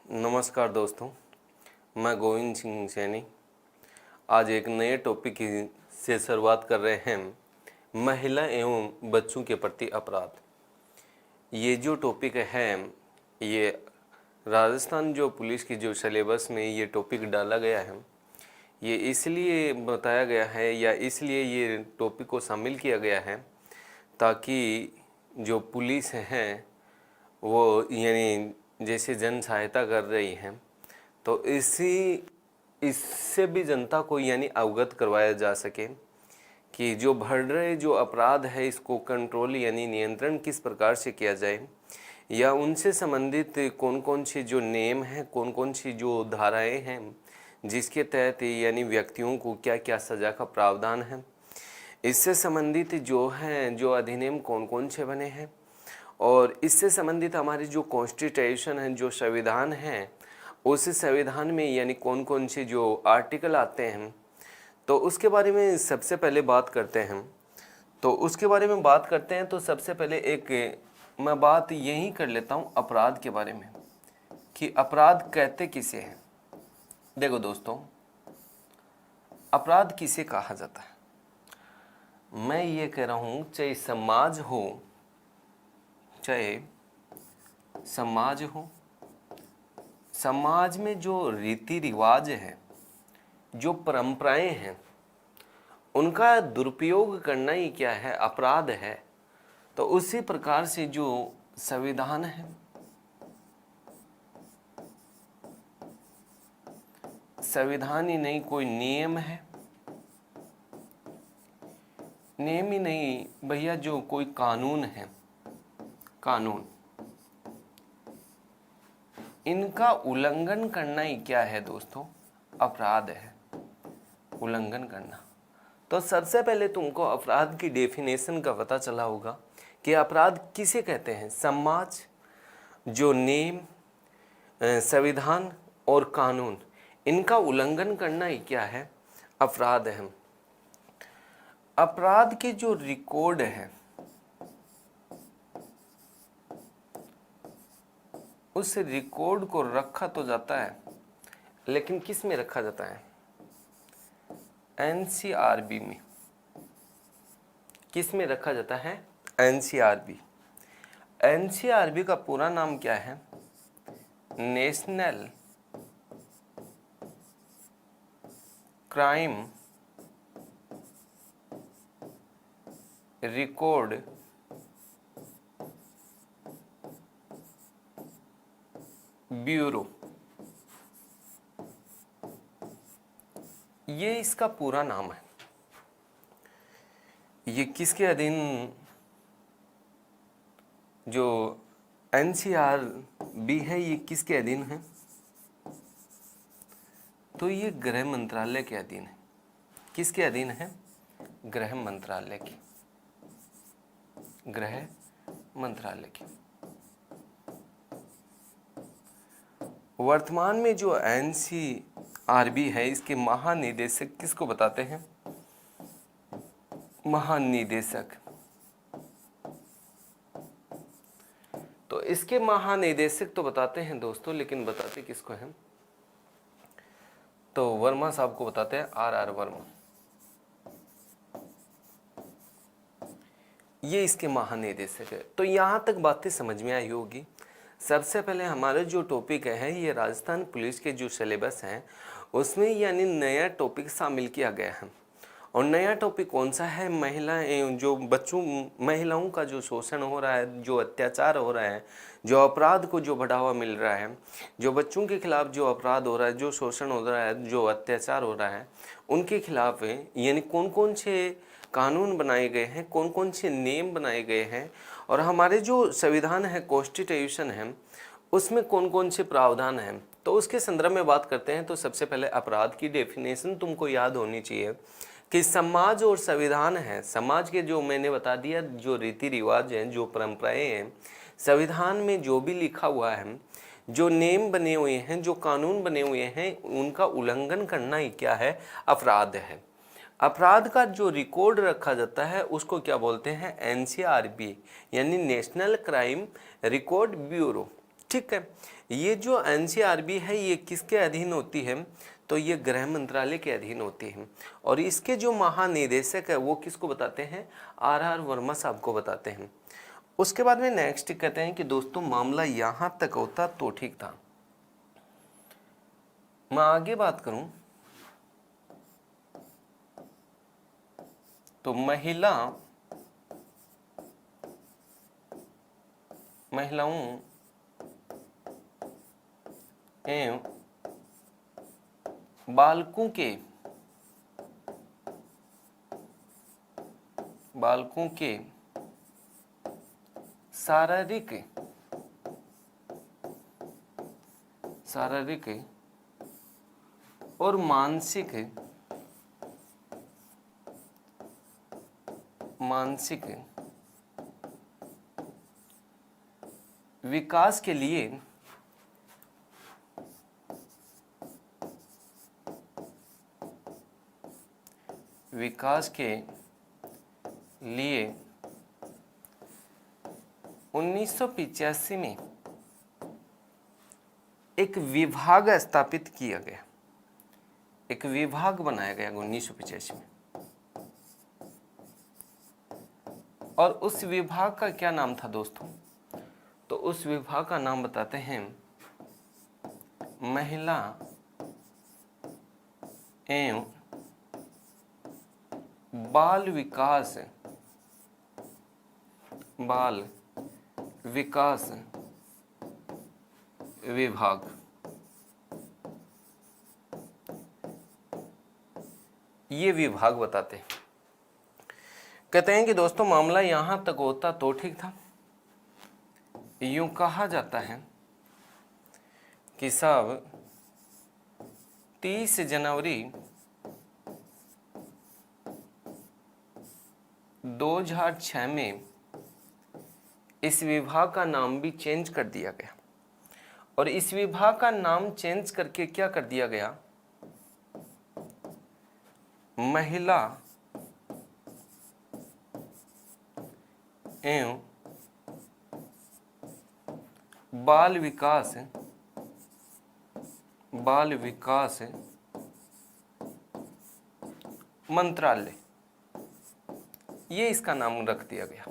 नमस्कार दोस्तों, मैं गोविंद सिंह सैनी आज एक नए टॉपिक से शुरुआत कर रहे हैं। महिला एवं बच्चों के प्रति अपराध। ये जो टॉपिक है ये राजस्थान जो पुलिस की जो सिलेबस में ये टॉपिक डाला गया है, ये इसलिए बताया गया है या इसलिए ये टॉपिक को शामिल किया गया है ताकि जो पुलिस हैं वो यानी जैसे जन सहायता कर रही हैं तो इससे भी जनता को यानी अवगत करवाया जा सके कि जो बढ़ रहे जो अपराध है इसको कंट्रोल यानी नियंत्रण किस प्रकार से किया जाए, या उनसे संबंधित कौन कौन सी जो नियम हैं, कौन कौन सी जो धाराएं हैं जिसके तहत यानी व्यक्तियों को क्या क्या सज़ा का प्रावधान है, इससे संबंधित जो हैं जो अधिनियम कौन कौन से बने हैं, और इससे संबंधित हमारी जो कॉन्स्टिट्यूशन है, जो संविधान है, उस संविधान में यानी कौन कौन से जो आर्टिकल आते हैं, तो उसके बारे में सबसे पहले बात करते हैं। तो सबसे पहले एक मैं बात यही कर लेता हूँ अपराध के बारे में कि अपराध कहते किसे हैं। देखो दोस्तों, अपराध किसे कहा जाता है, मैं ये कह रहा हूँ चाहे समाज हो, समाज में जो रीति रिवाज है, जो परंपराएं हैं, उनका दुरुपयोग करना ही क्या है, अपराध है। तो उसी प्रकार से जो संविधान है, संविधान ही नहीं कोई नियम है, नियम ही नहीं भैया जो कोई कानून है, कानून, इनका उल्लंघन करना ही क्या है दोस्तों, अपराध है, उल्लंघन करना। तो सबसे पहले तुमको अपराध की डेफिनेशन का पता चला होगा कि अपराध किसे कहते हैं। समाज जो नियम, संविधान और कानून, इनका उल्लंघन करना ही क्या है, अपराध है। अपराध के जो रिकॉर्ड है उस रिकॉर्ड को रखा तो जाता है, लेकिन किस में रखा जाता है, एनसीआरबी में। किस में रखा जाता है, एनसीआरबी। एनसीआरबी का पूरा नाम क्या है, नेशनल क्राइम रिकॉर्ड ब्यूरो, ये इसका पूरा नाम है। ये किसके अधीन, जो एनसीआरबी है ये किसके अधीन है, तो ये गृह मंत्रालय के अधीन है। किसके अधीन है, गृह मंत्रालय के, गृह मंत्रालय के। वर्तमान में जो एनसीआरबी है इसके महानिदेशक किसको बताते हैं, महानिदेशक। तो इसके महानिदेशक तो बताते हैं दोस्तों, लेकिन बताते किसको हैं, तो वर्मा साहब को बताते हैं, आर वर्मा। ये इसके महानिदेशक है। तो यहाँ तक बातें समझ में आई होगी। सबसे पहले हमारा जो टॉपिक है ये राजस्थान पुलिस के जो सिलेबस हैं उसमें यानी नया टॉपिक शामिल किया गया है। और नया टॉपिक कौन सा है, महिलाएं, जो बच्चों, महिलाओं का जो शोषण हो रहा है, जो अत्याचार हो रहा है, जो अपराध को जो बढ़ावा मिल रहा है, जो बच्चों के खिलाफ जो अपराध हो रहा है, जो शोषण हो रहा है, जो अत्याचार हो रहा है, उनके खिलाफ यानी कौन कौन से कानून बनाए गए हैं, कौन कौन से नियम बनाए गए हैं, और हमारे जो संविधान है, कॉन्स्टिट्यूशन है, उसमें कौन कौन से प्रावधान हैं, तो उसके संदर्भ में बात करते हैं। तो सबसे पहले अपराध की डेफिनेशन तुमको याद होनी चाहिए कि समाज और संविधान है। समाज के जो मैंने बता दिया, जो रीति रिवाज हैं, जो परंपराएं हैं, संविधान में जो भी लिखा हुआ है, जो नियम बने हुए हैं, जो कानून बने हुए हैं, उनका उल्लंघन करना ही क्या है, अपराध है। अपराध का जो रिकॉर्ड रखा जाता है उसको क्या बोलते हैं, एनसीआरबी यानी नेशनल क्राइम रिकॉर्ड ब्यूरो। ठीक है, ये जो एनसीआरबी है ये किसके अधीन होती है? तो ये गृह मंत्रालय के अधीन होती है। और इसके जो महानिदेशक है वो किसको बताते हैं? आर वर्मा साहब को बताते हैं। उसके बाद में नेक्स्ट कहते हैं कि दोस्तों मामला यहाँ तक होता तो ठीक था। मैं आगे बात करूं तो महिलाओं एवं बालकों के शारीरिक और मानसिक विकास के लिए विकास के लिए 1985 में एक विभाग स्थापित किया गया, एक विभाग बनाया गया 1985 में। और उस विभाग का क्या नाम था दोस्तों? तो उस विभाग का नाम बताते हैं महिला एवं बाल विकास विभाग। ये विभाग बताते हैं। कहते हैं कि दोस्तों मामला यहां तक होता तो ठीक था। यूं कहा जाता है कि साहब 30 जनवरी 2006 में इस विभाग का नाम भी चेंज कर दिया गया। और इस विभाग का नाम चेंज करके क्या कर दिया गया? महिला एवं बाल विकास मंत्रालय, ये इसका नाम रख दिया गया।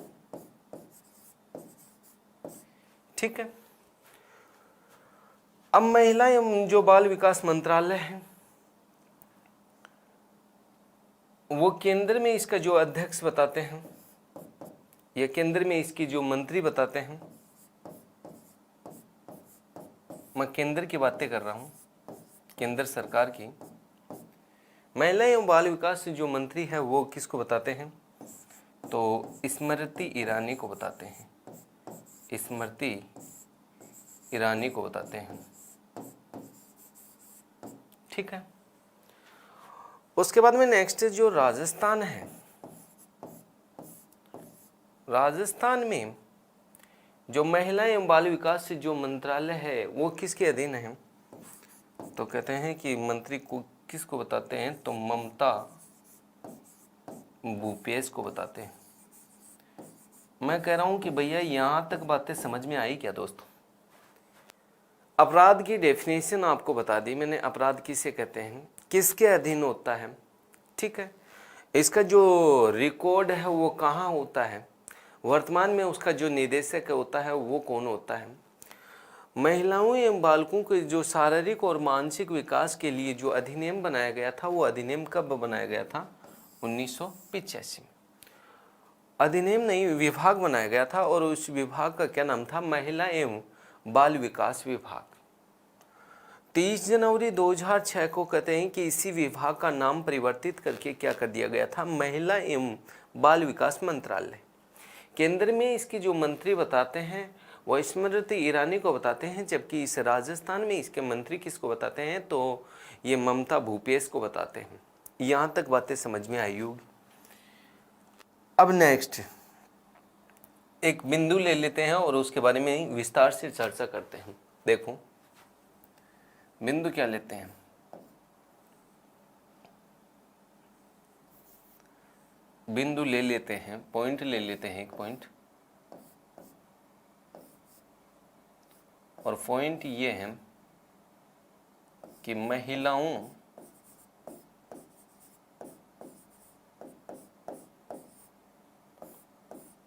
ठीक है। अब महिला एवं जो बाल विकास मंत्रालय है वो केंद्र में इसका जो अध्यक्ष बताते हैं या केंद्र में इसकी जो मंत्री बताते हैं, मैं केंद्र की बातें कर रहा हूं, केंद्र सरकार की। महिला एवं बाल विकास से जो मंत्री है वो किसको बताते हैं? तो स्मृति ईरानी को बताते हैं, स्मृति ईरानी को बताते हैं। ठीक है। उसके बाद में नेक्स्ट जो राजस्थान है, राजस्थान में जो महिला एवं बाल विकास से जो मंत्रालय है वो किसके अधीन है? तो कहते हैं कि मंत्री को किसको बताते हैं? तो ममता भूपेश को बताते हैं। मैं कह रहा हूं कि भैया यहां तक बातें समझ में आई क्या दोस्तों? अपराध की डेफिनेशन आपको बता दी मैंने, अपराध किसे कहते हैं, किसके अधीन होता है। ठीक है। इसका जो रिकॉर्ड है वो कहाँ होता है, वर्तमान में उसका जो निदेशक होता है वो कौन होता है। महिलाओं एवं बालकों के जो शारीरिक और मानसिक विकास के लिए जो अधिनियम बनाया गया था वो अधिनियम कब बनाया गया था? 1985 में। अधिनियम नहीं, विभाग बनाया गया था और उस विभाग का क्या नाम था? महिला एवं बाल विकास विभाग। 30 जनवरी 2006 को कहते हैं कि इसी विभाग का नाम परिवर्तित करके क्या कर दिया गया था? महिला एवं बाल विकास मंत्रालय। केंद्र में इसकी जो मंत्री बताते हैं वो स्मृति ईरानी को बताते हैं, जबकि इस राजस्थान में इसके मंत्री किसको बताते हैं? तो ये ममता भूपेश को बताते हैं। यहाँ तक बातें समझ में आई होगी। अब नेक्स्ट एक बिंदु ले लेते हैं और उसके बारे में विस्तार से चर्चा करते हैं। देखो बिंदु क्या लेते हैं? बिंदु ले लेते हैं, पॉइंट ले लेते हैं, एक पॉइंट। और पॉइंट ये है कि महिलाओं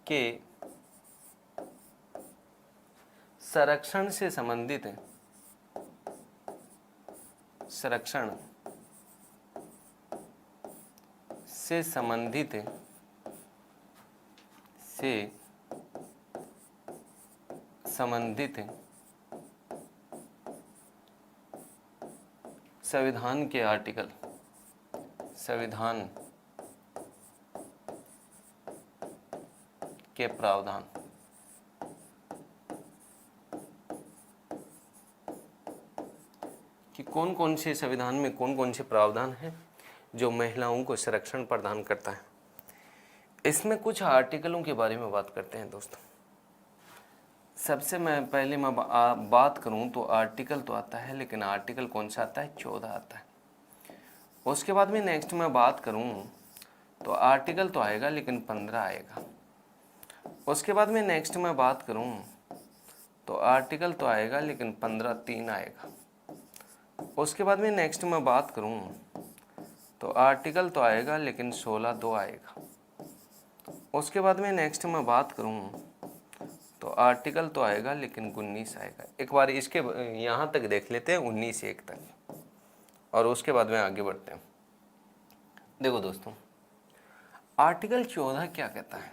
के संरक्षण से संबंधित संविधान के प्रावधान कि कौन कौन से संविधान में कौन कौन से प्रावधान हैं जो महिलाओं को संरक्षण प्रदान करता है। इसमें कुछ आर्टिकलों के बारे में बात करते हैं दोस्तों। सबसे पहले मैं बात करूं तो आर्टिकल तो आता है, लेकिन आर्टिकल कौन सा आता है? 14 आता है। उसके बाद में नेक्स्ट मैं बात करूं तो आर्टिकल तो आएगा लेकिन 15 आएगा। उसके बाद में नेक्स्ट मैं बात करूं तो आर्टिकल तो आएगा लेकिन 15(3) आएगा। उसके बाद में नेक्स्ट मैं बात करूं तो आर्टिकल तो आएगा लेकिन 16(2) आएगा। उसके बाद में नेक्स्ट मैं बात करूं तो आर्टिकल तो आएगा लेकिन 19 आएगा। एक बार इसके यहाँ तक देख लेते हैं 19(1) तक, और उसके बाद में आगे बढ़ते हैं। देखो दोस्तों, आर्टिकल 14 क्या कहता है?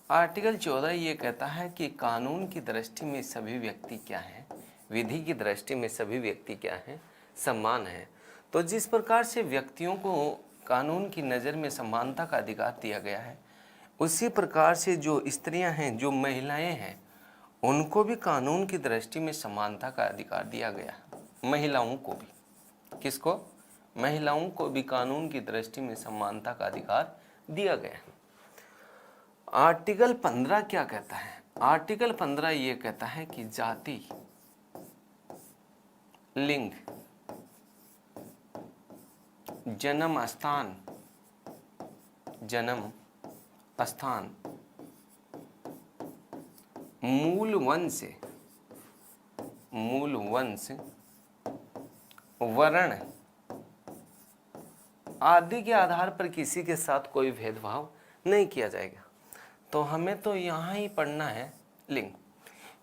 आर्टिकल 14 ये कहता है कि कानून की दृष्टि में सभी व्यक्ति क्या हैं, विधि की दृष्टि में सभी व्यक्ति क्या हैं, समान है। तो जिस प्रकार से व्यक्तियों को कानून की नज़र में समानता का अधिकार दिया गया है, उसी प्रकार से जो स्त्रियां हैं, जो महिलाएं हैं, उनको भी कानून की दृष्टि में समानता का अधिकार दिया गया है। महिलाओं को भी, किसको? महिलाओं को भी कानून की दृष्टि में समानता का अधिकार दिया गया है। आर्टिकल 15 क्या कहता है? आर्टिकल 15 ये कहता है कि जाति, लिंग, जन्म स्थान, मूल वंश, वर्ण आदि के आधार पर किसी के साथ कोई भेदभाव नहीं किया जाएगा। तो हमें तो यहाँ ही पढ़ना है लिंग,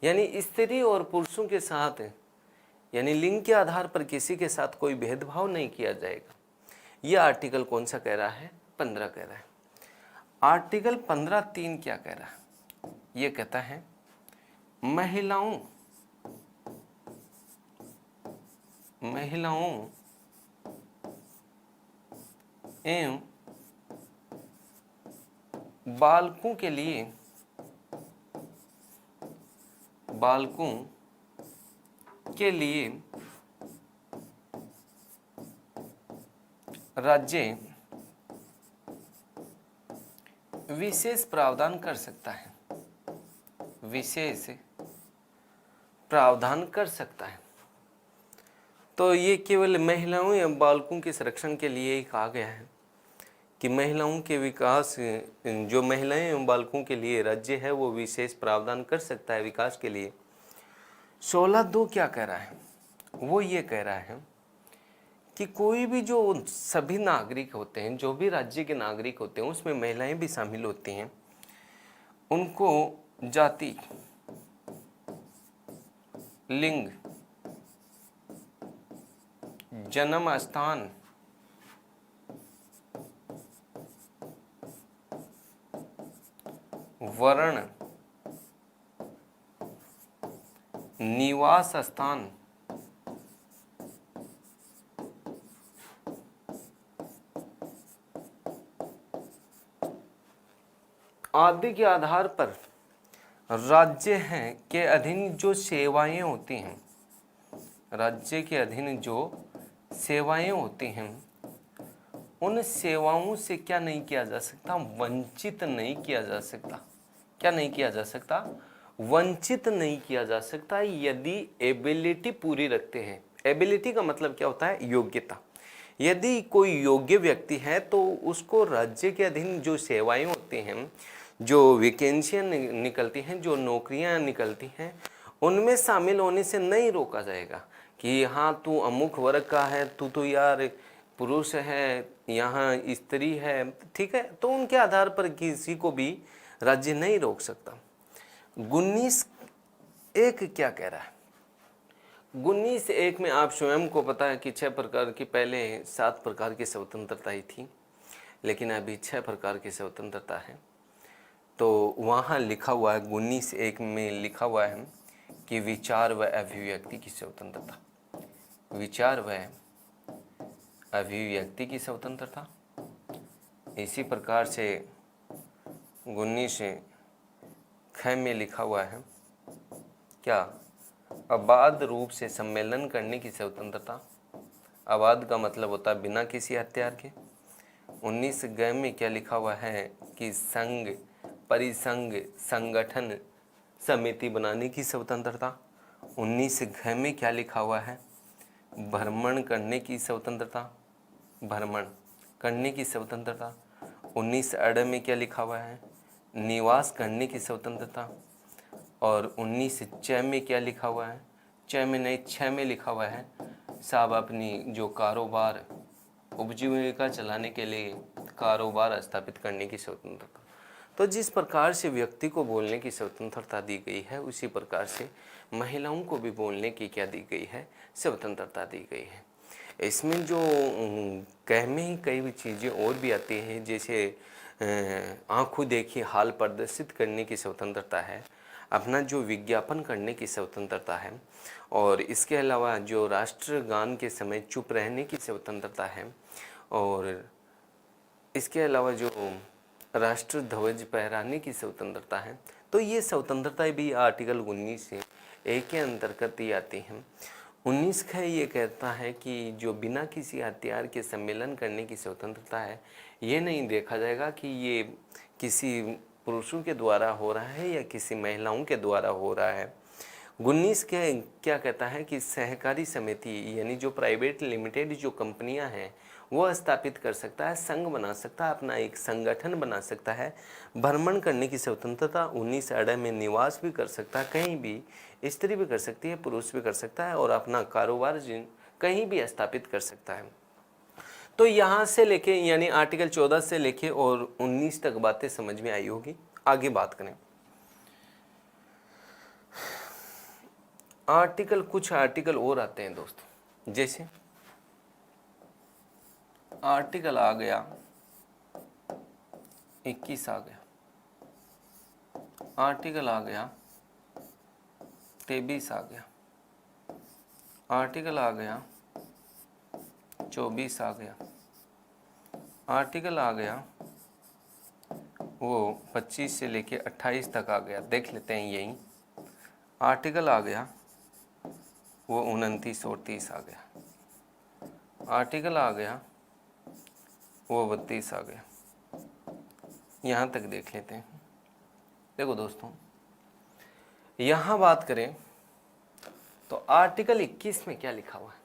यानी स्त्री और पुरुषों के साथ, यानी लिंग के आधार पर किसी के साथ कोई भेदभाव नहीं किया जाएगा। यह आर्टिकल कौन सा कह रहा है? 15 कह रहा है। आर्टिकल 15(3) क्या कह रहा है? यह कहता है महिलाओं एवं बालकों के लिए राज्य विशेष प्रावधान कर सकता है, तो ये केवल महिलाओं या बालकों के संरक्षण के लिए ही कहा गया है कि महिलाओं के विकास, जो महिलाएं एवं बालकों के लिए राज्य है वो विशेष प्रावधान कर सकता है विकास के लिए। 16(2) क्या कह रहा है? वो ये कह रहा है कि कोई भी जो सभी नागरिक होते हैं, जो भी राज्य के नागरिक होते हैं, उसमें महिलाएं भी शामिल होती हैं, उनको जाति, लिंग, जन्म स्थान, वर्ण, निवास स्थान, आदि के आधार पर राज्य हैं के अधीन जो सेवाएं होती हैं, राज्य के अधीन जो सेवाएं होती हैं, उन सेवाओं से क्या नहीं किया जा सकता? वंचित नहीं किया जा सकता। क्या नहीं किया जा सकता? वंचित नहीं किया जा सकता यदि एबिलिटी पूरी रखते हैं। एबिलिटी का मतलब क्या होता है? योग्यता। यदि कोई योग्य व्यक्ति है तो उसको राज्य के अधीन जो सेवाएं होती हैं, जो वैकेंसियां निकलती हैं, जो नौकरियां निकलती हैं, उनमें शामिल होने से नहीं रोका जाएगा कि हाँ तू अमुक वर्ग का है, तू तो यार पुरुष है, यहाँ स्त्री है, ठीक है, तो उनके आधार पर किसी को भी राज्य नहीं रोक सकता। 19(1) क्या कह रहा है? 19(1) में आप स्वयं को पता है कि 6 प्रकार की, पहले 7 प्रकार की स्वतंत्रता ही थी, लेकिन अभी 6 प्रकार की स्वतंत्रता है। तो वहाँ लिखा हुआ है 19(1) में लिखा हुआ है कि विचार व अभिव्यक्ति की स्वतंत्रता, विचार व अभिव्यक्ति की स्वतंत्रता। इसी प्रकार से 19(ख) में लिखा हुआ है क्या? अबाध रूप से सम्मेलन करने की स्वतंत्रता। अबाध का मतलब होता है बिना किसी हथियार के। 19(ग) में क्या लिखा हुआ है कि संघ, परिसंघ, संगठन, समिति बनाने की स्वतंत्रता। 19(घ) में क्या लिखा हुआ है? भ्रमण करने की स्वतंत्रता, भ्रमण करने की स्वतंत्रता। 19(अ) में क्या लिखा हुआ है? निवास करने की स्वतंत्रता। और 19(च) में क्या लिखा हुआ है? च में नहीं, 6 में लिखा हुआ है साहब अपनी जो कारोबार, उपजीविका चलाने के लिए कारोबार स्थापित करने की स्वतंत्रता। तो जिस प्रकार से व्यक्ति को बोलने की स्वतंत्रता दी गई है, उसी प्रकार से महिलाओं को भी बोलने की क्या दी गई है? स्वतंत्रता दी गई है। इसमें जो कह में ही कई भी चीज़ें और भी आती हैं, जैसे आंखों देखी हाल प्रदर्शित करने की स्वतंत्रता है, अपना जो विज्ञापन करने की स्वतंत्रता है, और इसके अलावा जो राष्ट्रगान के समय चुप रहने की स्वतंत्रता है, और इसके अलावा जो राष्ट्र ध्वज फहराने की स्वतंत्रता है। तो ये स्वतंत्रताएं भी आर्टिकल 19(1) के अंतर्गत ही आती हैं। 19(ख) ये कहता है कि जो बिना किसी हथियार के सम्मेलन करने की स्वतंत्रता है, ये नहीं देखा जाएगा कि ये किसी पुरुषों के द्वारा हो रहा है या किसी महिलाओं के द्वारा हो रहा है। 19(क) क्या कहता है कि सहकारी समिति यानी जो प्राइवेट लिमिटेड जो कंपनियां हैं वो स्थापित कर सकता है, संघ बना सकता है, अपना एक संगठन बना सकता है। भ्रमण करने की स्वतंत्रता। 19(अ) में निवास भी कर सकता है, कहीं भी, स्त्री भी कर सकती है, पुरुष भी कर सकता है, और अपना कारोबार कहीं भी स्थापित कर सकता है। तो यहाँ से लेके यानी आर्टिकल 14 से लेके और 19 तक बातें समझ में आई होगी। आगे बात करें आर्टिकल, कुछ आर्टिकल और आते हैं दोस्तों, जैसे आर्टिकल आ गया 21 आ गया, आर्टिकल आ गया 23 आ गया, आर्टिकल आ गया 24 आ गया, आर्टिकल आ गया वो 25 से लेके 28 तक आ गया, देख लेते हैं यही। आर्टिकल आ गया वो 29 और 30 आ गया, आर्टिकल आ गया वो 32 आ गया। यहाँ तक देख लेते हैं। देखो दोस्तों, यहाँ बात करें तो आर्टिकल 21 में क्या लिखा हुआ है?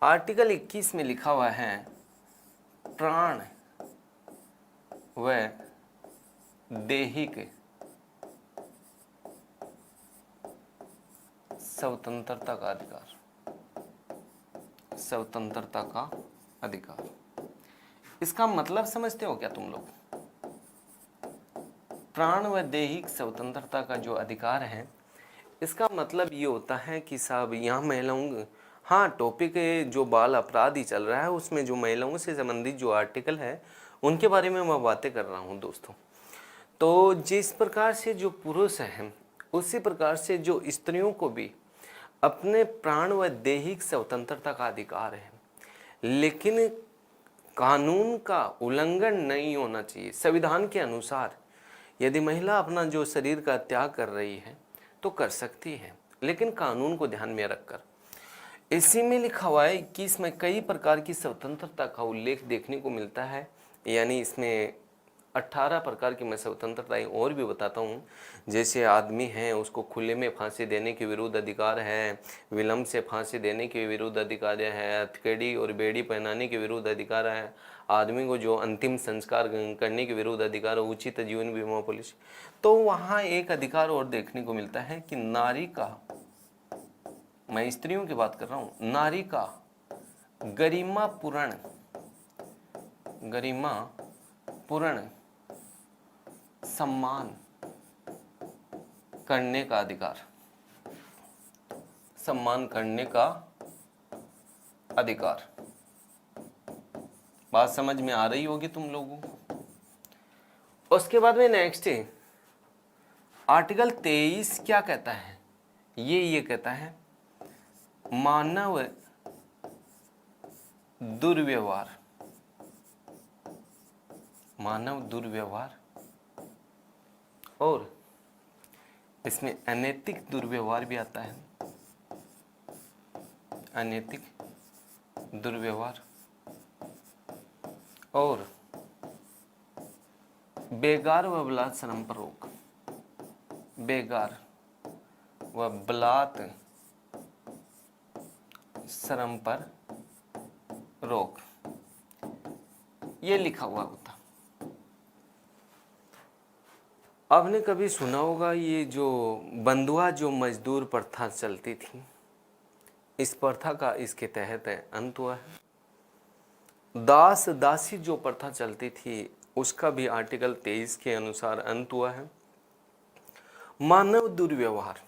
आर्टिकल 21 में लिखा हुआ है प्राण व दैहिक स्वतंत्रता का अधिकार, स्वतंत्रता का अधिकार। इसका मतलब समझते हो क्या तुम लोग? प्राण व दैहिक स्वतंत्रता का जो अधिकार है, इसका मतलब ये होता है कि साहब यहाँ महिलाओं, हाँ टॉपिक जो बाल अपराध ही चल रहा है, उसमें जो महिलाओं से संबंधित जो आर्टिकल है उनके बारे में मैं बातें कर रहा हूँ दोस्तों। तो जिस प्रकार से जो पुरुष हैं, उसी प्रकार से जो स्त्रियों को भी अपने प्राण व दैहिक स्वतंत्रता का अधिकार है, लेकिन कानून का उल्लंघन नहीं होना चाहिए। संविधान के अनुसार यदि महिला अपना जो शरीर का त्याग कर रही है तो कर सकती है, लेकिन कानून को ध्यान में रखकर। इसी में लिखा हुआ है कि इसमें कई प्रकार की स्वतंत्रता का उल्लेख देखने को मिलता है, यानी इसमें 18 प्रकार की मैं स्वतंत्रताएं और भी बताता हूँ। जैसे आदमी है उसको खुले में फांसी देने के विरुद्ध अधिकार है, विलम्ब से फांसी देने के विरुद्ध अधिकार है, हथकड़ी और बेड़ी पहनाने के विरुद्ध अधिकार है, आदमी को जो अंतिम संस्कार करने के विरुद्ध अधिकार है, उचित जीवन बीमा पॉलिसी। तो वहाँ एक अधिकार और देखने को मिलता है कि नारी का, मैं स्त्रियों की बात कर रहा हूँ, नारी का गरिमापूर्ण सम्मान करने का अधिकार, सम्मान करने का अधिकार। बात समझ में आ रही होगी तुम लोगों को। उसके बाद में नेक्स्ट है आर्टिकल 23 क्या कहता है, ये कहता है मानव दुर्व्यवहार, मानव दुर्व्यवहार और इसमें अनैतिक दुर्व्यवहार भी आता है, अनैतिक दुर्व्यवहार और बेगार व बलात् श्रम पर रोक, बेगार व बलात् श्रम पर रोक, ये लिखा हुआ होता। आपने कभी सुना होगा ये जो बंधुआ जो मजदूर प्रथा चलती थी, इस प्रथा का इसके तहत अंत हुआ है। दास दासी जो प्रथा चलती थी उसका भी आर्टिकल 23 के अनुसार अंत हुआ है। मानव दुर्व्यवहार,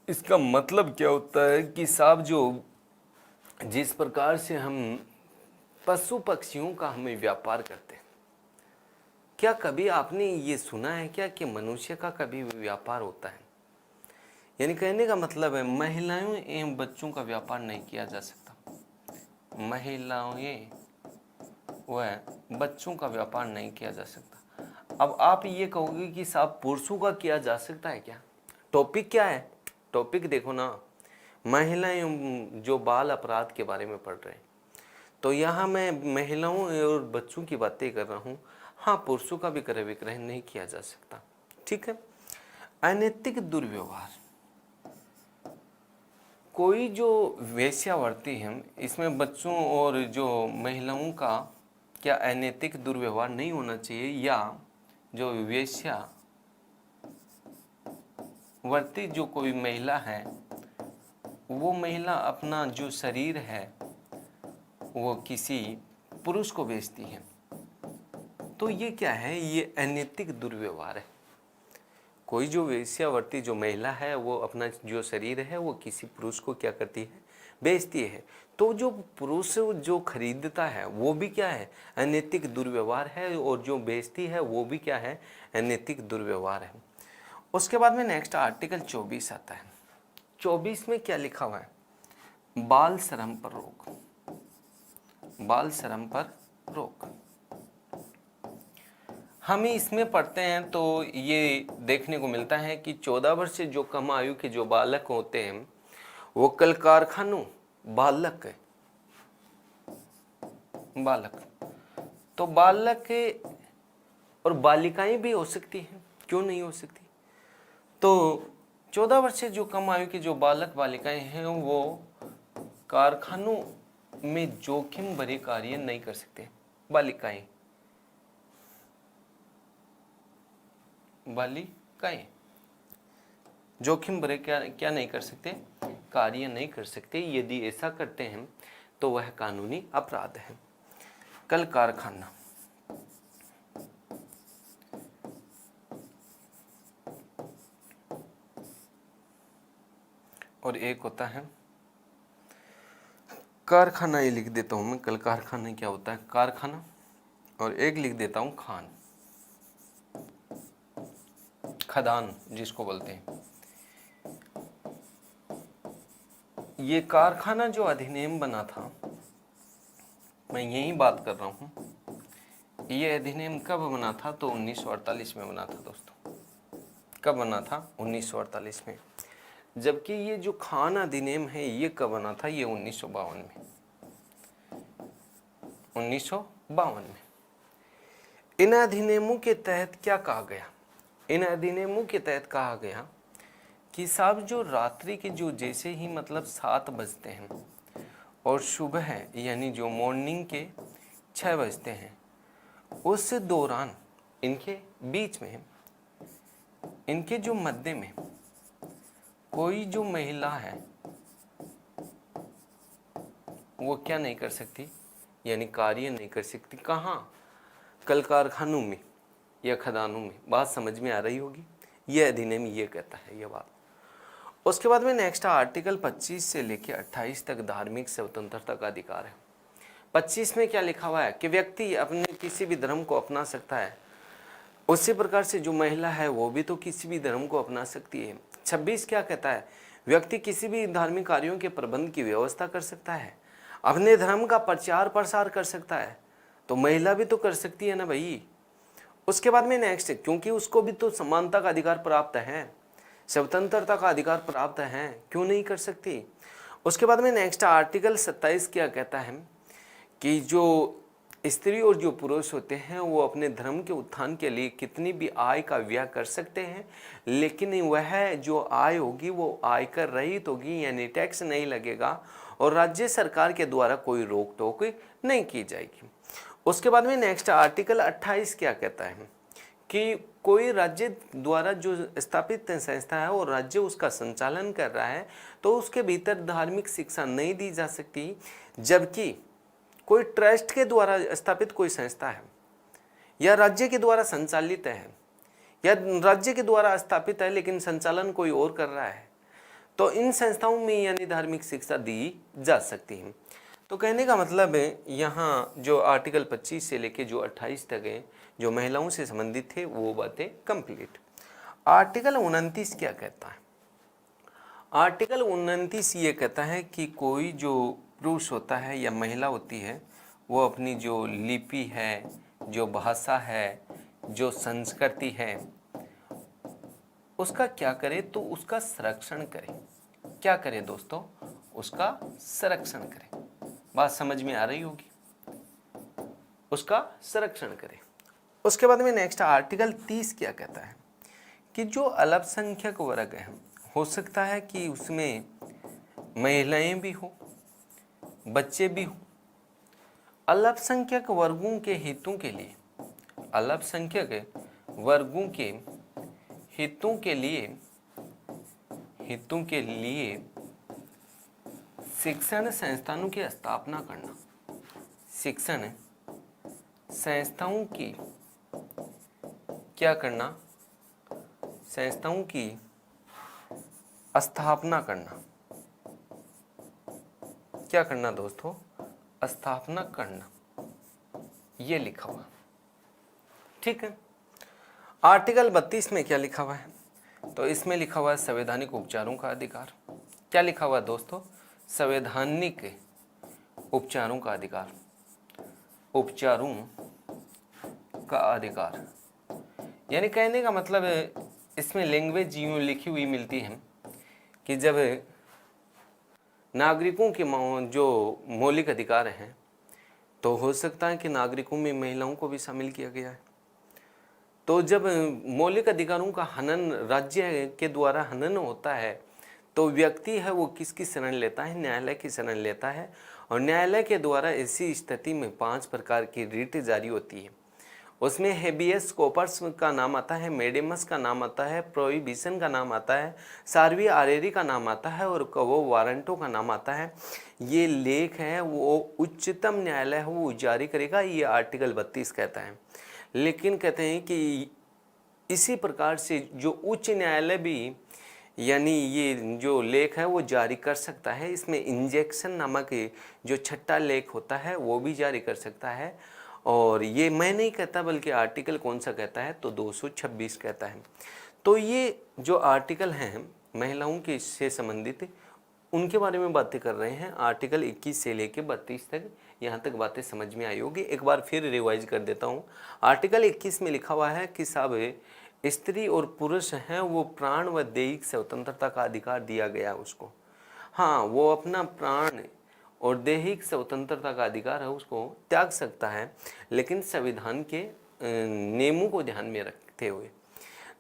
इसका मतलब क्या होता है कि साहब जो जिस प्रकार से हम पशु पक्षियों का हमें व्यापार करते हैं, क्या कभी आपने ये सुना है क्या कि मनुष्य का कभी व्यापार होता है? यानी कहने का मतलब है महिलाओं एवं बच्चों का व्यापार नहीं किया जा सकता, महिलाओं व बच्चों का व्यापार नहीं किया जा सकता। अब आप ये कहोगे कि साहब पुरुषों का किया जा सकता है क्या? टॉपिक क्या है? टॉपिक देखो ना, महिलाएं जो बाल अपराध के बारे में पढ़ रहे हैं, तो यहाँ मैं महिलाओं और बच्चों की बातें कर रहा हूँ। हाँ, पुरुषों का भी क्रय विक्रय नहीं किया जा सकता, ठीक है। अनैतिक दुर्व्यवहार, कोई जो वेश्यावृत्ति है इसमें बच्चों और जो महिलाओं का क्या अनैतिक दुर्व्यवहार नहीं होना चाहिए, या जो वेश्यावृत्ति जो कोई महिला है वो महिला अपना जो शरीर है वो किसी पुरुष को बेचती है, तो ये क्या है? ये अनैतिक दुर्व्यवहार है। कोई जो वेश्यावृत्ति जो महिला है वो अपना जो शरीर है वो किसी पुरुष को क्या करती है? बेचती है। तो जो पुरुष जो खरीदता है वो भी क्या है? अनैतिक दुर्व्यवहार है, और जो बेचती है वो भी क्या है? अनैतिक दुर्व्यवहार है। उसके बाद में नेक्स्ट आर्टिकल 24 आता है। 24 में क्या लिखा हुआ है? बाल श्रम पर रोक, बाल श्रम पर रोक। हम इसमें पढ़ते हैं तो ये देखने को मिलता है कि 14 वर्ष से जो कम आयु के जो बालक होते हैं वो कल कारखानों बालक तो बालक और बालिकाएं भी हो सकती हैं, क्यों नहीं हो सकती? तो 14 वर्ष से जो कम आयु के जो बालक बालिकाएं हैं वो कारखानों में जोखिम भरे कार्य नहीं कर सकते। बालिकाएं जोखिम भरे क्या नहीं कर सकते? कार्य नहीं कर सकते। यदि ऐसा करते हैं तो वह कानूनी अपराध है। कल कारखाना, और एक होता है कारखाना, ये लिख देता हूं मैं। कल कारखाना क्या होता है? कारखाना। और एक लिख देता हूं खान, खदान जिसको बोलते हैं। ये कारखाना जो अधिनियम बना था, मैं यही बात कर रहा हूँ, ये अधिनियम कब बना था? तो 1948 में बना था दोस्तों। कब बना था? 1948 में। जबकि ये जो खान अधिनियम है ये कब बना था? ये 1952 में। 1952 में। इन अधिनियमों के तहत क्या कहा गया? इन अधिनियमों के तहत कहा गया कि साहब जो रात्रि के जो जैसे ही मतलब 7 बजते हैं और सुबह यानी जो मॉर्निंग के 6 बजते हैं, उस दौरान इनके बीच में, इनके जो मध्य में कोई जो महिला है वो क्या नहीं कर सकती, यानी कार्य नहीं कर सकती। कहाँ? कल कारखानों में या खदानों में। बात समझ में आ रही होगी। ये अधिनियम ये कहता है ये बात। उसके बाद में नेक्स्ट आर्टिकल 25 से लेकर 28 तक धार्मिक स्वतंत्रता का अधिकार है। 25 में क्या लिखा हुआ है कि व्यक्ति अपने किसी भी धर्म को अपना सकता है, उसी प्रकार से जो महिला है वो भी तो किसी भी धर्म को अपना सकती है। 26 क्या कहता है? व्यक्ति किसी भी धार्मिक कार्यों के प्रबंध की व्यवस्था कर सकता है, अपने धर्म का प्रचार प्रसार कर सकता है। तो महिला भी तो कर सकती है ना भाई। उसके बाद में नेक्स्ट, क्योंकि उसको भी तो समानता का अधिकार प्राप्त है, स्वतंत्रता का अधिकार प्राप्त है, क्यों नहीं कर सकती। उसके बाद में नेक्स्ट आर्टिकल 27 क्या कहता है कि जो स्त्री और जो पुरुष होते हैं वो अपने धर्म के उत्थान के लिए कितनी भी आय का व्यय कर सकते हैं, लेकिन वह जो आय होगी वो आयकर रहित होगी, यानी टैक्स नहीं लगेगा और राज्य सरकार के द्वारा कोई रोक टोक नहीं की जाएगी। उसके बाद में नेक्स्ट आर्टिकल 28 क्या कहता है कि कोई राज्य द्वारा जो स्थापित संस्था है और राज्य उसका संचालन कर रहा है तो उसके भीतर धार्मिक शिक्षा नहीं दी जा सकती। जबकि कोई ट्रस्ट के द्वारा स्थापित कोई संस्था है या राज्य के द्वारा संचालित है या राज्य के द्वारा स्थापित है लेकिन संचालन कोई और कर रहा है, तो इन संस्थाओं में यानी धार्मिक शिक्षा दी जा सकती है। तो कहने का मतलब है यहाँ जो आर्टिकल 25 से लेके जो 28 तक है जो महिलाओं से संबंधित थे वो बातें कंप्लीट। आर्टिकल 29 क्या कहता है? आर्टिकल 29 ये कहता है कि कोई जो पुरुष होता है या महिला होती है वो अपनी जो लिपि है, जो भाषा है, जो संस्कृति है, उसका क्या करे? तो उसका संरक्षण करे। क्या करे दोस्तों? उसका संरक्षण करे। बात समझ में आ रही होगी। उसका संरक्षण करे। उसके बाद में नेक्स्ट आर्टिकल 30 क्या कहता है कि जो अल्पसंख्यक वर्ग है, हो सकता है कि उसमें महिलाएं भी हो, बच्चे भी हो। अल्पसंख्यक वर्गों के हितों के लिए, अल्पसंख्यक वर्गों के हितों के लिए शिक्षण संस्थानों की स्थापना करना। शिक्षण संस्थाओं की क्या करना? संस्थाओं की स्थापना करना। क्या करना दोस्तों? स्थापना करना, ये लिखा हुआ। ठीक है। आर्टिकल 32 में क्या लिखा हुआ है? तो इसमें लिखा हुआ है संवैधानिक उपचारों का अधिकार। क्या लिखा हुआ है दोस्तों? संवैधानिक उपचारों का अधिकार। उपचारों का अधिकार यानी कहने का मतलब है इसमें लैंग्वेज यूं लिखी हुई मिलती है कि जब नागरिकों के जो मौलिक अधिकार हैं तो हो सकता है कि नागरिकों में महिलाओं को भी शामिल किया गया है। तो जब मौलिक अधिकारों का हनन राज्य के द्वारा हनन होता है तो व्यक्ति है वो किसकी शरण लेता है? न्यायालय की शरण लेता है। और न्यायालय के द्वारा ऐसी स्थिति में 5 प्रकार की रिट जारी होती है। उसमें हेबियस कॉर्पस का नाम आता है, मेडेमस का नाम आता है, प्रोहिबिशन का नाम आता है, सार्वी आरेरी का नाम आता है और कवो वारंटो का नाम आता है। ये लेख है वो उच्चतम न्यायालय है वो जारी करेगा, ये आर्टिकल 32 कहता है। लेकिन कहते हैं कि इसी प्रकार से जो उच्च न्यायालय भी यानी ये जो लेख है वो जारी कर सकता है। इसमें इंजेक्शन नामक जो छठा लेख होता है वो भी जारी कर सकता है। और ये मैं नहीं कहता बल्कि आर्टिकल कौन सा कहता है? तो 226 कहता है। तो ये जो आर्टिकल हैं महिलाओं के से संबंधित उनके बारे में बातें कर रहे हैं। आर्टिकल 21 से लेके 32 तक यहाँ तक बातें समझ में आई होगी। एक बार फिर रिवाइज कर देता हूँ। आर्टिकल 21 में लिखा हुआ है कि साहब स्त्री और पुरुष हैं वो प्राण व दैहिक स्वतंत्रता का अधिकार दिया गया उसको। हाँ, वो अपना प्राण और दैहिक स्वतंत्रता का अधिकार है उसको त्याग सकता है, लेकिन संविधान के नियमों को ध्यान में रखते हुए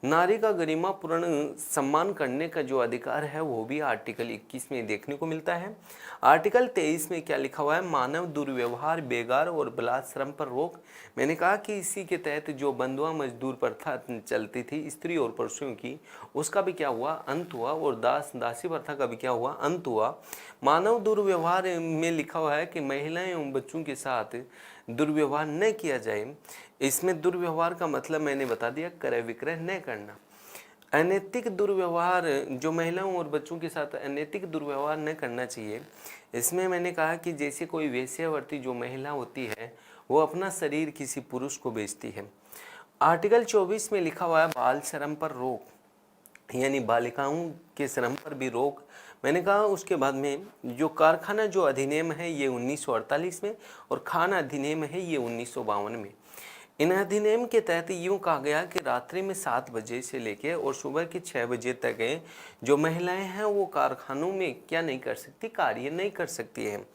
नारी का गरिमापूर्ण सम्मान करने का जो अधिकार है वो भी आर्टिकल 21 में देखने को मिलता है। आर्टिकल 23 में क्या लिखा हुआ है, मानव दुर्व्यवहार, बेगार और बलात् श्रम पर रोक। मैंने कहा कि इसी के तहत जो बंधुआ मजदूर प्रथा चलती थी स्त्री और पुरुषों की, उसका भी क्या हुआ, अंत हुआ, और दासी प्रथा का भी क्या हुआ, अंत हुआ। मानव दुर्व्यवहार में लिखा हुआ है कि महिलाएं एवं बच्चों के साथ दुर्व्यवहार न किया जाए। इसमें दुर्व्यवहार का मतलब मैंने बता दिया, क्रय विक्रय न करना। अनैतिक दुर्व्यवहार, जो महिलाओं और बच्चों के साथ अनैतिक दुर्व्यवहार न करना चाहिए, इसमें मैंने कहा कि जैसे कोई वेश्यावर्ती जो महिला होती है वो अपना शरीर किसी पुरुष को बेचती है। आर्टिकल 24 में लिखा हुआ है बाल श्रम पर रोक, यानी बालिकाओं के श्रम पर भी रोक। मैंने कहा उसके बाद में जो कारखाना जो अधिनियम है ये 1948 में, और खान अधिनियम है ये 1952 में। इन अधिनियम के तहत यूँ कहा गया कि रात्रि में 7 बजे से लेकर और सुबह के 6 बजे तक जो महिलाएं हैं वो कारखानों में क्या नहीं कर सकती, कार्य नहीं कर सकती है।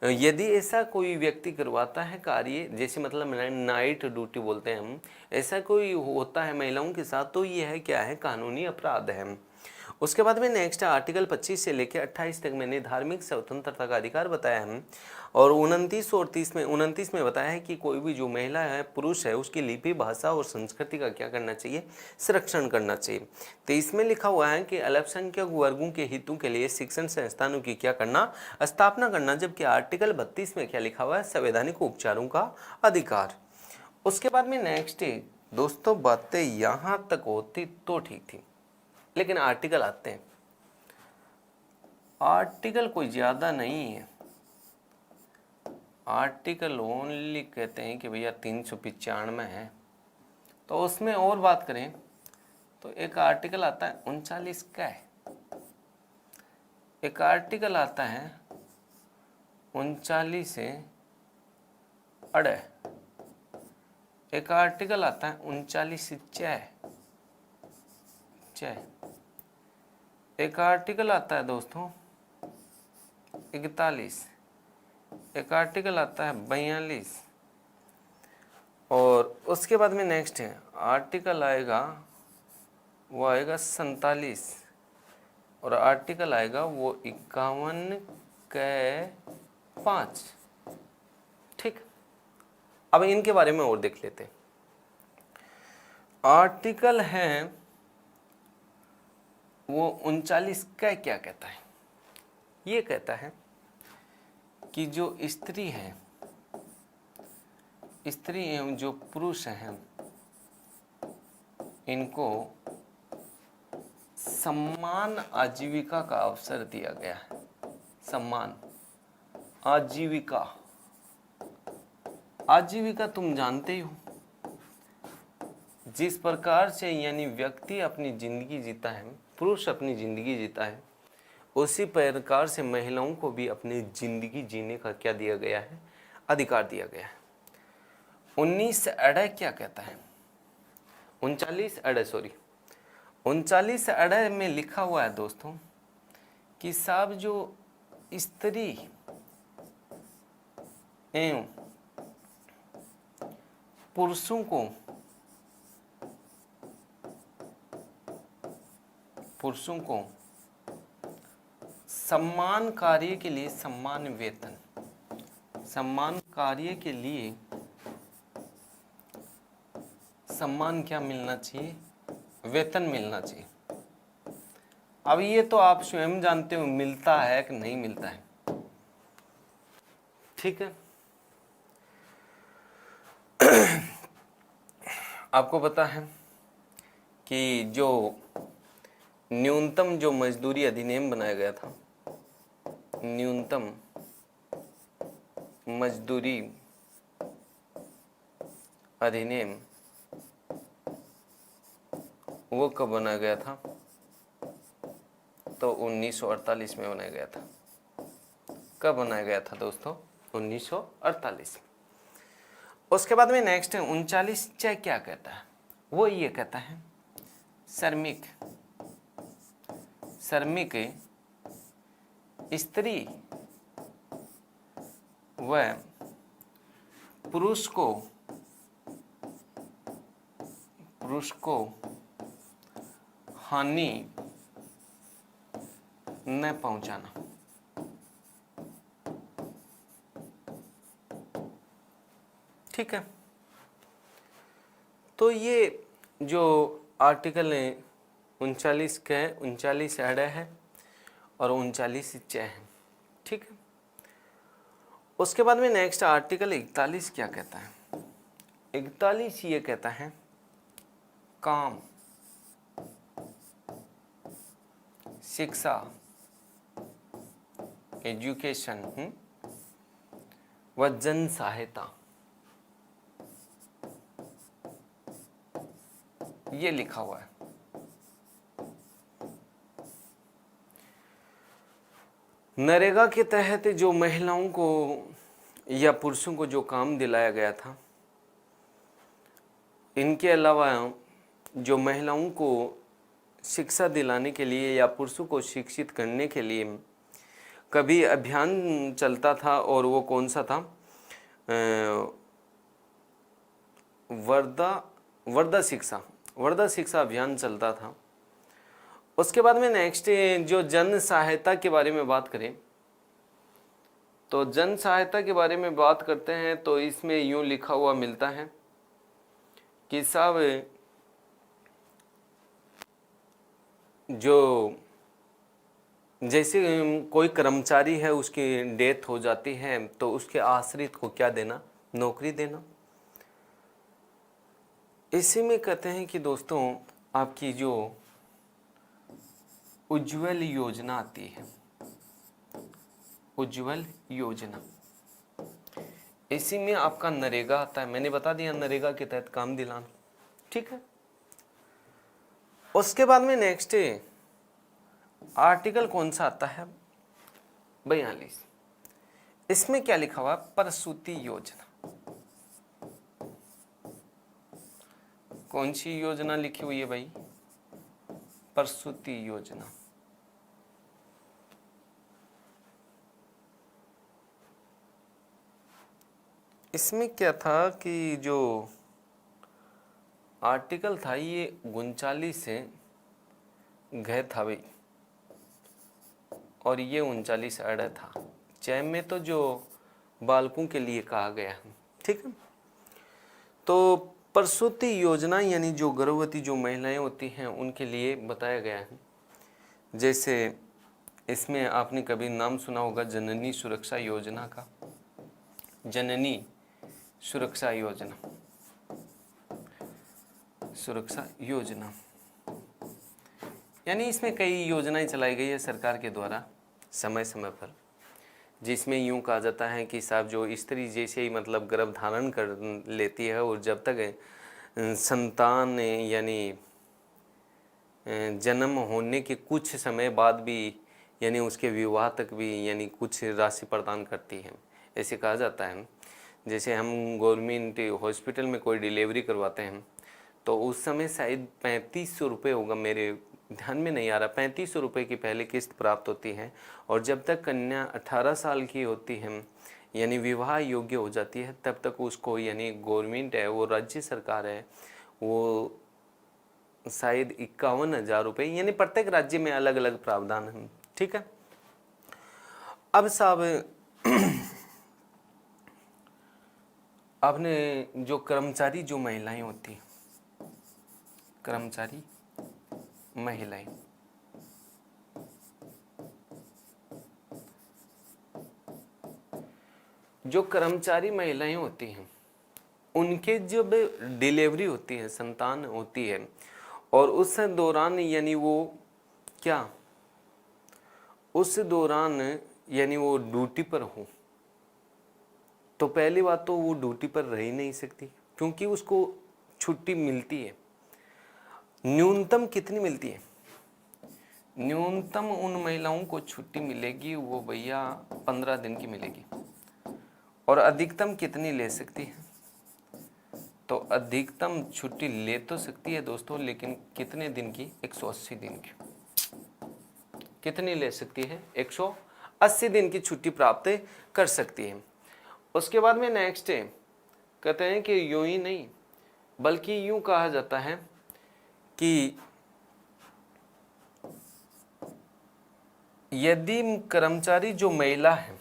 यदि ऐसा कोई व्यक्ति करवाता है कार्य, जैसे मतलब नाइट ड्यूटी बोलते हैं हम, ऐसा कोई होता है महिलाओं के साथ, तो यह है क्या है, कानूनी अपराध है। उसके बाद में नेक्स्ट आर्टिकल 25 से लेकर 28 तक मैंने धार्मिक स्वतंत्रता का अधिकार बताया है, और 29 और 29 में बताया है कि कोई भी जो महिला है, पुरुष है, उसकी लिपि, भाषा और संस्कृति का क्या करना चाहिए, संरक्षण करना चाहिए। तो इसमें लिखा हुआ है कि अल्पसंख्यक वर्गों के हितों के लिए शिक्षण संस्थानों की क्या करना, स्थापना करना। जबकि आर्टिकल 32 में क्या लिखा हुआ है, संवैधानिक उपचारों का अधिकार। उसके बाद में नेक्स्ट दोस्तों, बातें यहाँ तक होती तो ठीक थी, लेकिन आर्टिकल आते हैं। आर्टिकल कोई ज़्यादा नहीं है, आर्टिकल ओनली कहते हैं कि भैया 395 है। तो उसमें और बात करें तो एक आर्टिकल आता है 39 का है, एक आर्टिकल आता है 39 से अड़, एक आर्टिकल आता है 39 से चय, एक आर्टिकल आता है दोस्तों 41, एक आर्टिकल आता है 42, और उसके बाद में नेक्स्ट है आर्टिकल आएगा, वो आएगा 47, और आर्टिकल आएगा वो 51 के 5। ठीक, अब इनके बारे में और देख लेते हैं। आर्टिकल है वो 39 का क्या कहता है, ये कहता है कि जो स्त्री है, स्त्री एवं जो पुरुष हैं, इनको सम्मान आजीविका का अवसर दिया गया है। सम्मान आजीविका, आजीविका तुम जानते ही हो, जिस प्रकार से यानी व्यक्ति अपनी जिंदगी जीता है, पुरुष अपनी जिंदगी जीता है, उसी प्रकार से महिलाओं को भी अपनी जिंदगी जीने का क्या दिया गया है, अधिकार दिया गया है। 19 अड़ क्या कहता है, 39 अड़ में लिखा हुआ है दोस्तों कि सब जो स्त्री एवं पुरुषों को सम्मान कार्य के लिए सम्मान वेतन, सम्मान कार्य के लिए सम्मान क्या मिलना चाहिए, वेतन मिलना चाहिए। अब ये तो आप स्वयं जानते हो मिलता है कि नहीं मिलता है, ठीक है। आपको पता है कि जो न्यूनतम जो मजदूरी अधिनियम बनाया गया था, न्यूनतम मजदूरी अधिनियम, वो कब बनाया गया था, तो 1948 में बनाया गया था। कब बनाया गया था दोस्तों, 1948। उसके बाद में नेक्स्ट है 39 क्या कहता है, वो ये कहता है श्रमिक स्त्री व पुरुष को पुरुष को हानि न पहुंचाना। ठीक है, तो ये जो आर्टिकल है 39 का है, 39 ऐड है और 39 च है। ठीक है, उसके बाद में नेक्स्ट आर्टिकल 41 क्या कहता है? 41 ये कहता है काम, शिक्षा, एजुकेशन व जन सहायता, ये लिखा हुआ है। नरेगा के तहत जो महिलाओं को या पुरुषों को जो काम दिलाया गया था, इनके अलावा जो महिलाओं को शिक्षा दिलाने के लिए या पुरुषों को शिक्षित करने के लिए कभी अभियान चलता था, और वो कौन सा था? वर्धा शिक्षा अभियान चलता था। उसके बाद में नेक्स्ट जो जन सहायता के बारे में बात करें, तो जन सहायता के बारे में बात करते हैं तो इसमें यूं लिखा हुआ मिलता है कि साहब जो जैसे कोई कर्मचारी है, उसकी डेथ हो जाती है तो उसके आश्रित को क्या देना? नौकरी देना। इसी में कहते हैं कि दोस्तों आपकी जो उज्ज्वल योजना आती है, उज्ज्वल योजना, इसी में आपका नरेगा आता है। मैंने बता दिया नरेगा के तहत काम दिलाना। ठीक है, उसके बाद में नेक्स्ट आर्टिकल कौन सा आता है? 42। इसमें क्या लिखा हुआ? प्रसूति योजना। कौन सी योजना लिखी हुई है भाई? प्रसूति योजना। इसमें क्या था कि जो आर्टिकल था ये 39 से घय था भाई, और ये 39 ऐड था। चय में तो जो बालकों के लिए कहा गया है। ठीक है, तो प्रसूति योजना यानी जो गर्भवती जो महिलाएं होती हैं उनके लिए बताया गया है। जैसे इसमें आपने कभी नाम सुना होगा जननी सुरक्षा योजना का। जननी सुरक्षा योजना, सुरक्षा योजना यानी इसमें कई योजनाएं चलाई गई है सरकार के द्वारा समय समय पर, जिसमें यूं कहा जाता है कि साहब जो स्त्री जैसे ही मतलब गर्भ धारण कर लेती है और जब तक संतान यानी जन्म होने के कुछ समय बाद भी यानी उसके विवाह तक भी यानी कुछ राशि प्रदान करती है, ऐसे कहा जाता है। जैसे हम गवर्नमेंट हॉस्पिटल में कोई डिलीवरी करवाते हैं तो उस समय शायद 3500 रुपये होगा, मेरे ध्यान में नहीं आ रहा, 3500 रुपये की पहले किस्त प्राप्त होती है। और जब तक कन्या 18 साल की होती है यानी विवाह योग्य हो जाती है तब तक उसको यानी गवर्नमेंट है वो राज्य सरकार है वो शायद 51,000 रुपये यानी प्रत्येक राज्य में अलग अलग प्रावधान है। ठीक है, अब साहब आपने जो कर्मचारी जो महिलाएं होती हैं, कर्मचारी महिलाएं, जो कर्मचारी महिलाएं होती हैं उनके जब डिलीवरी होती है, संतान होती है और उस दौरान यानी वो क्या उस दौरान यानी वो ड्यूटी पर हो तो पहली बात तो वो ड्यूटी पर रह ही नहीं सकती क्योंकि उसको छुट्टी मिलती है। न्यूनतम कितनी मिलती है? न्यूनतम उन महिलाओं को छुट्टी मिलेगी वो भैया 15 दिन की मिलेगी। और अधिकतम कितनी ले सकती है? तो अधिकतम छुट्टी ले तो सकती है दोस्तों, लेकिन कितने दिन की? 180 दिन की। कितनी ले सकती है? 180 दिन की छुट्टी प्राप्त कर सकती है। उसके बाद में नेक्स्ट कहते हैं कि यूं ही नहीं बल्कि यूं कहा जाता है कि यदि कर्मचारी जो महिला है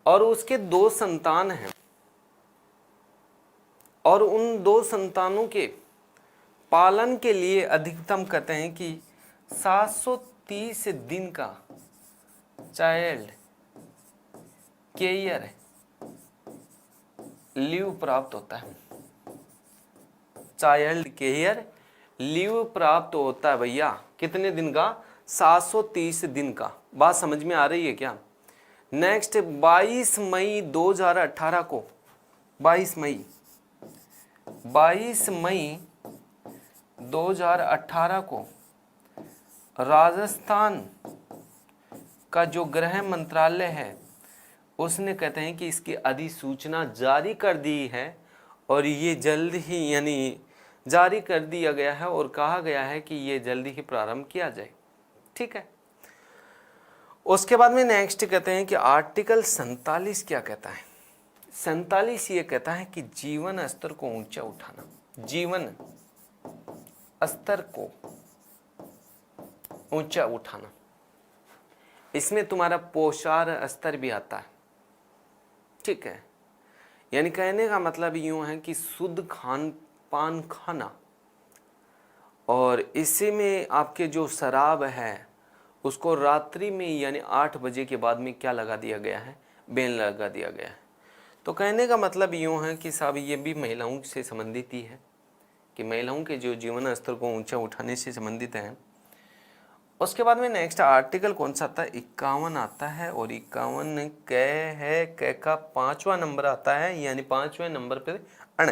और उसके 2 संतान हैं और उन 2 संतानों के पालन के लिए अधिकतम कहते हैं कि 730 दिन का चाइल्ड केयर लीव प्राप्त होता है। चाइल्ड केयर लीव प्राप्त होता है भैया, कितने दिन का? 730 दिन का। बात समझ में आ रही है क्या? नेक्स्ट 22 मई 2018 को 22 मई 2018 को राजस्थान का जो गृह मंत्रालय है उसने कहते हैं कि इसकी अधिसूचना जारी कर दी है और ये जल्द ही यानी जारी कर दिया गया है और कहा गया है कि ये जल्दी ही प्रारंभ किया जाए। ठीक है। उसके बाद में नेक्स्ट कहते हैं कि आर्टिकल 47 क्या कहता है? 47 ये कहता है कि जीवन स्तर को ऊंचा उठाना, जीवन स्तर को ऊंचा उठाना। इसमें तुम्हारा पोषार स्तर भी आता है। ठीक है, यानी कहने का मतलब यूं है कि शुद्ध खान पान खाना, और इसी में आपके जो शराब है उसको रात्रि में यानी 8 बजे के बाद में क्या लगा दिया गया है? बैन लगा दिया गया है। तो कहने का मतलब यूँ है कि साहब ये भी महिलाओं से संबंधित ही है, कि महिलाओं के जो जीवन स्तर को ऊंचा उठाने से संबंधित है। उसके बाद में नेक्स्ट आर्टिकल कौन सा आता है? 51 आता है, और 51 कै है, कै का 5वां नंबर आता है, यानी 5वें नंबर पर अण।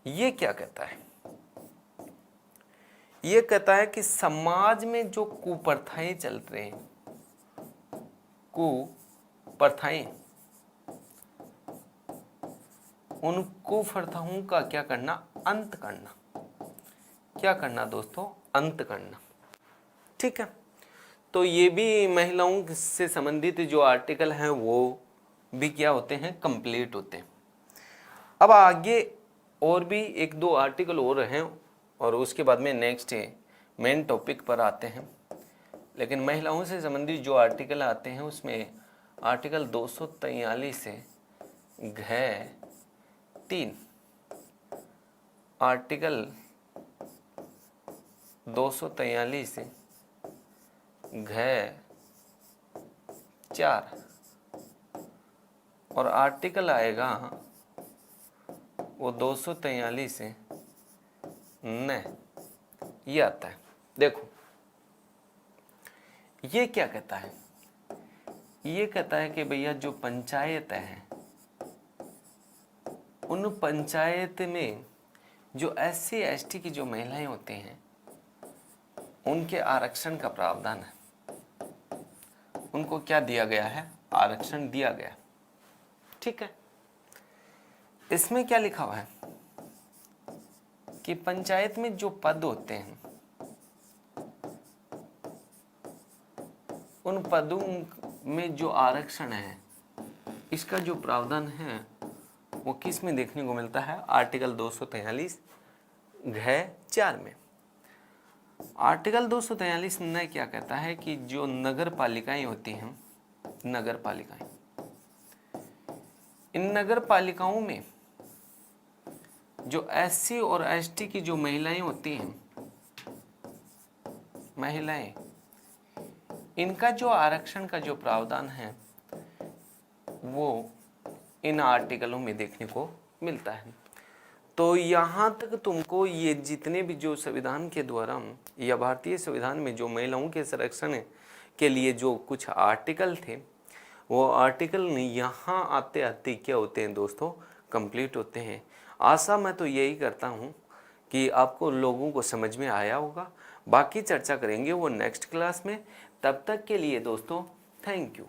ये क्या कहता है? ये कहता है कि समाज में जो कुप्रथाएं चल रही हैं, कुप्रथाएं, उन कुप्रथाओं का क्या करना? अंत करना। क्या करना दोस्तों? अंत करना। ठीक है, तो ये भी महिलाओं से संबंधित जो आर्टिकल हैं वो भी क्या होते हैं? कंप्लीट होते हैं। अब आगे और भी 1-2 आर्टिकल और हैं और उसके बाद में नेक्स्ट मेन टॉपिक पर आते हैं। लेकिन महिलाओं से संबंधित जो आर्टिकल आते हैं उसमें आर्टिकल 243 से घ 3, आर्टिकल 243 से घ 4 और आर्टिकल आएगा वो 243 से न, ये आता है। देखो ये क्या कहता है? ये कहता है कि भैया जो पंचायत है, उन पंचायत में जो SC ST की जो महिलाएं होती हैं उनके आरक्षण का प्रावधान है। उनको क्या दिया गया है? आरक्षण दिया गया। ठीक है, इसमें क्या लिखा हुआ है कि पंचायत में जो पद होते हैं उन पदों में जो आरक्षण है इसका जो प्रावधान है वो किस में देखने को मिलता है? आर्टिकल 243 घ 4 में। आर्टिकल 243 ने क्या कहता है कि जो नगर पालिकाएं होती हैं, नगर पालिकाएं, इन नगर पालिकाओं में जो SC और ST की जो महिलाएं होती हैं, महिलाएं, इनका जो आरक्षण का जो प्रावधान है वो इन आर्टिकलों में देखने को मिलता है। तो यहाँ तक तुमको ये जितने भी जो संविधान के द्वारा या भारतीय संविधान में जो महिलाओं के संरक्षण के लिए जो कुछ आर्टिकल थे वो आर्टिकल यहाँ आते आते क्या होते हैं दोस्तों? कंप्लीट होते हैं। आशा मैं तो यही करता हूँ कि आपको लोगों को समझ में आया होगा। बाकी चर्चा करेंगे वो नेक्स्ट क्लास में। तब तक के लिए दोस्तों थैंक यू।